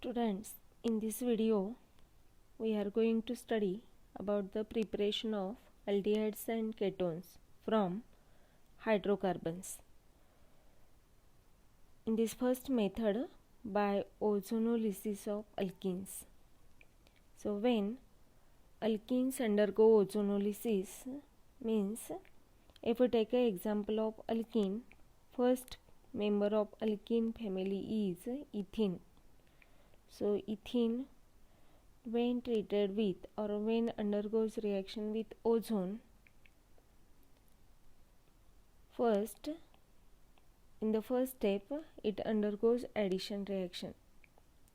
Students, in this video we are going to study about the preparation of aldehydes and ketones from hydrocarbons. In this first method, by ozonolysis of alkenes. So when alkenes undergo ozonolysis, means if we take an example of alkene, first member of alkene family is ethene. So ethene, when treated with or when undergoes reaction with ozone, first in the first step it undergoes addition reaction.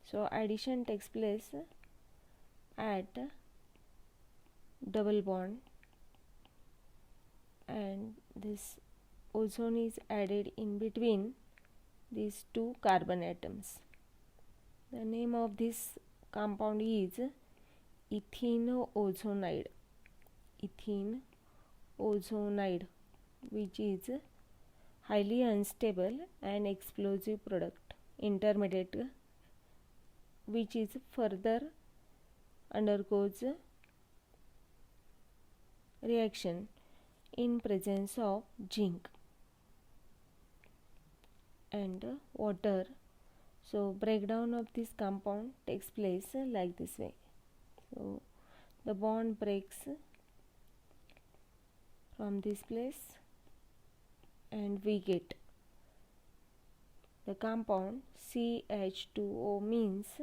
So addition takes place at double bond and this ozone is added in between these two carbon atoms. The name of this compound is ethenoozonide. Ethenoozonide, which is highly unstable and explosive product, intermediate, which is further undergoes reaction in presence of zinc and water. So breakdown of this compound takes place like this way. So the bond breaks from this place and we get the compound CH2O, means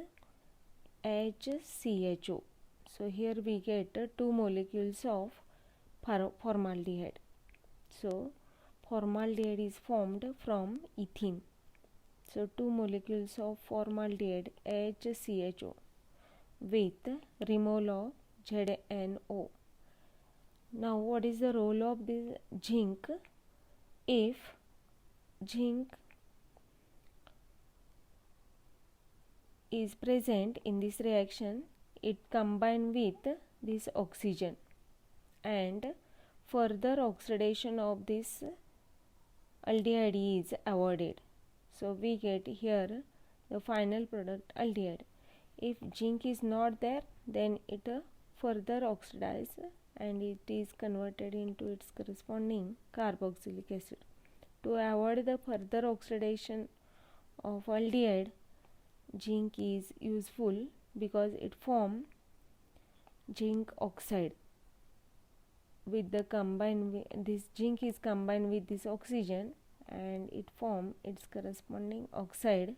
HCHO. So here we get 2 molecules of formaldehyde. So formaldehyde is formed from ethene. So 2 molecules of formaldehyde HCHO with removal of ZNO. Now what is the role of this zinc? If zinc is present in this reaction, it combines with this oxygen and further oxidation of this aldehyde is avoided. So we get here the final product aldehyde. If zinc is not there, then it further oxidizes and it is converted into its corresponding carboxylic acid. To avoid the further oxidation of aldehyde, zinc is useful because it forms zinc oxide. With the this zinc is combined with this oxygen and it forms its corresponding oxide.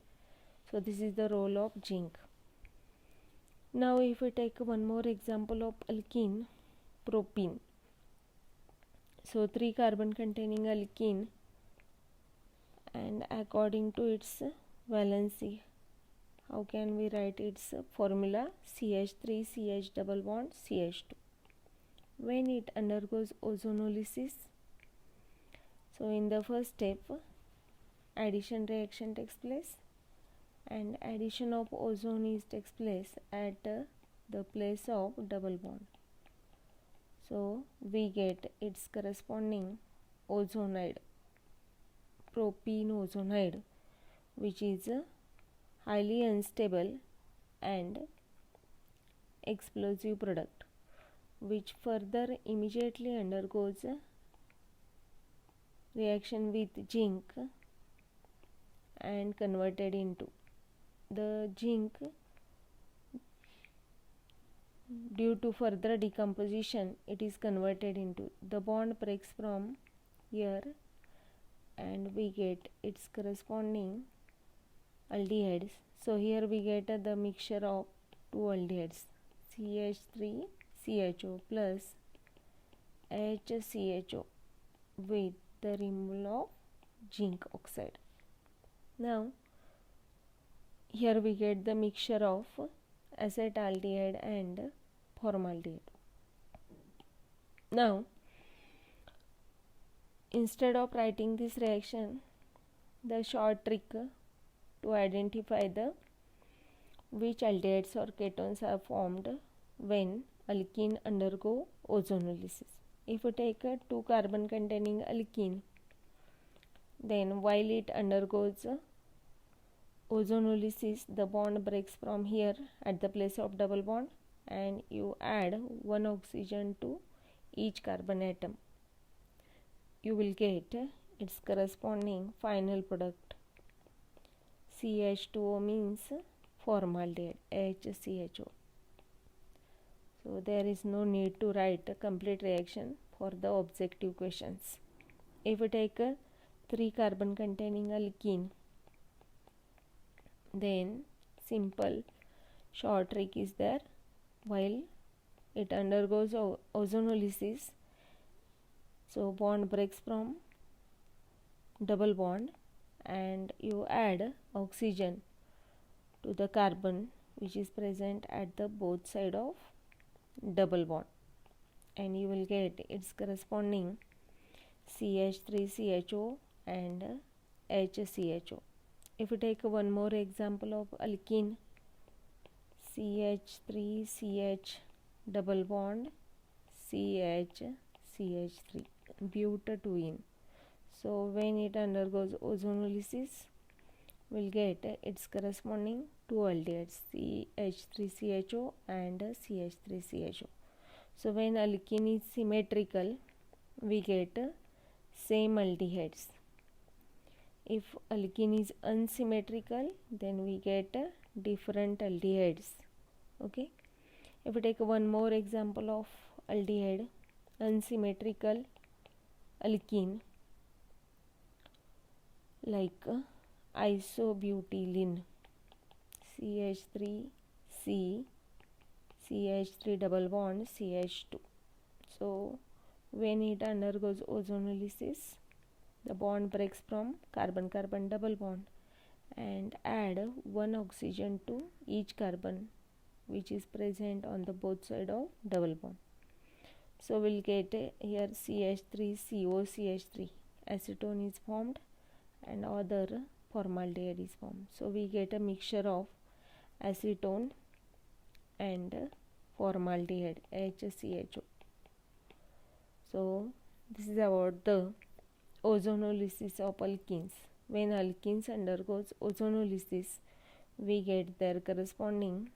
So this is the role of zinc. Now if we take one more example of alkene, propene. So 3 carbon containing alkene, and according to its valency, how can we write its formula? CH3 CH double bond CH2. When it undergoes ozonolysis, so in the first step addition reaction takes place and addition of ozone takes place at the place of double bond. So we get its corresponding ozonide, propene-ozonide, which is highly unstable and explosive product, which further immediately undergoes reaction with zinc and converted into the zinc. Due to further decomposition, it is converted into the bond breaks from here and we get its corresponding aldehydes. So here we get the mixture of 2 aldehydes, CH3 CHO plus HCHO with the removal of zinc oxide. Now here we get the mixture of acetaldehyde and formaldehyde. Now instead of writing this reaction, the short trick to identify the which aldehydes or ketones are formed when alkene undergo ozonolysis. If we take a 2 carbon containing alkene, then while it undergoes ozonolysis, the bond breaks from here at the place of double bond, and you add one oxygen to each carbon atom. You will get its corresponding final product. CH2O means formaldehyde, HCHO. So there is no need to write a complete reaction for the objective questions. If we take a 3 carbon containing alkene, then simple short trick is there. While it undergoes ozonolysis, so bond breaks from double bond, and you add oxygen to the carbon which is present at the both side of double bond, and you will get its corresponding CH3CHO and HCHO. If we take one more example of alkene, CH3CH double bond CH3, butadiene. So when it undergoes ozonolysis, we'll get its corresponding two aldehydes, CH3CHO and CH3CHO. So when alkene is symmetrical, we get same aldehydes. If alkene is unsymmetrical, then we get different aldehydes. Okay. If we take one more example of aldehyde, unsymmetrical alkene, like isobutylene, CH3C, CH3 double bond CH2. So when it undergoes ozonolysis, the bond breaks from carbon-carbon double bond, and add one oxygen to each carbon which is present on the both side of double bond. So we'll get here CH3CO CH3, acetone is formed and other formaldehyde is formed. So we get a mixture of acetone and formaldehyde, HCHO. So this is about the ozonolysis of alkenes. When alkenes undergoes ozonolysis, we get their corresponding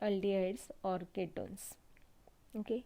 aldehydes or ketones. Okay.